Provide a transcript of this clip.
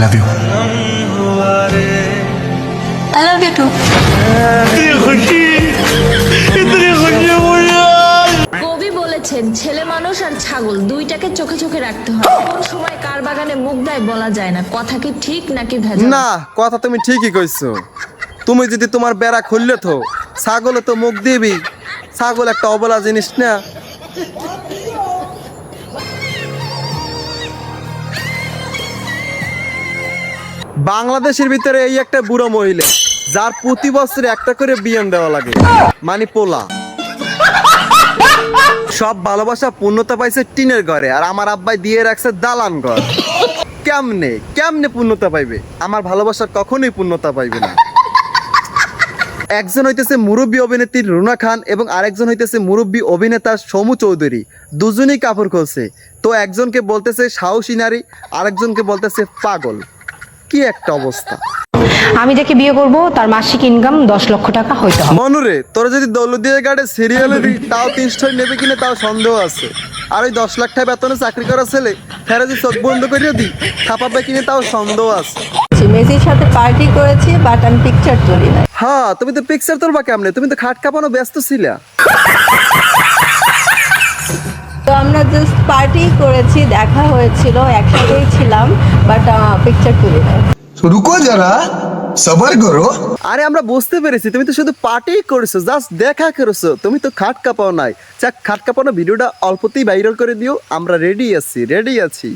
Love you. I love you too. কবি বলেছেন ছেলে মানুষ আর ছাগল দুইটাকে চোখে চোখে রাখতে হয়। কোন সময় কার বাগানে মুখ দেয় বলা যায় না। কথা কি ঠিক নাকি ভেজাল? না, কথা তুমি ঠিকই কইছো। তুমি যদি তোমার বেড়া খুললে তো ছাগলে তো মুখ দিবি। ছাগল একটা অবলা জিনিস না। বাংলাদেশের ভিতরে এই একটা বুড়ো মহিলা যার প্রতি বছর একটা করে বিয়ান দেওয়া লাগে, মানে পোলা। সব ভালোবাসা পূর্ণতা পাইছে টিনের ঘরে, আর আমার আব্বাই দিয়ে রাখছে দালান ঘর। কেমনে কেমনে পূর্ণতা পাইবে? আমার ভালোবাসা কখনোই পূর্ণতা পাইবে না। একজন হইতেছে মুরব্বী অভিনেত্রী রুনা খান এবং আরেকজন হইতেছে মুরব্বী অভিনেতা সমু চৌধুরী। দুজনেই কাপড় খুলছে। তো একজনকে বলতেছে সাহসী নারী, আরেকজনকে বলতেছে পাগল। কি একটা অবস্থা! আমি যাকে বিয়ে করব তার মাসিক ইনকাম 10 লক্ষ টাকা হইতে হবে। মনুরে, তোরা যদি দৌলদিয়া গাড়ে সিরিয়ালে দিই তাও 300 নেবে কিনা তাও সন্দেহ আছে। আর ওই 10 লাখ টাকা বেতনে চাকরি করা ছেলে ফেরা যদি চোখ বন্ধ করিয়ে দিই খাপাবে কিনা তাও সন্দেহ আছে। মেসির সাথে পার্টি করেছি, বাট আমি পিকচার তুলি না। হ্যাঁ, তুমি তো পিকচার তুলবা কেমনে? তুমি তো খাট কাঁপানো ব্যস্ত ছিলা। তো আমরা জাস্ট পার্টি করেছি, দেখা হয়েছিল, একসাথেই ছিলাম, বাট পিকচার তুলি না। রুকো যারা, সবার করো। আরে আমরা বুঝতে পেরেছি, তুমি তো শুধু পার্টি করেছো, জাস্ট দেখা করেছো, তুমি তো খাট কাঁপাও নাই। যাক, খাট কাঁপানো ভিডিওটা অল্পতেই ভাইরাল করে দিও। আমরা রেডি আছি।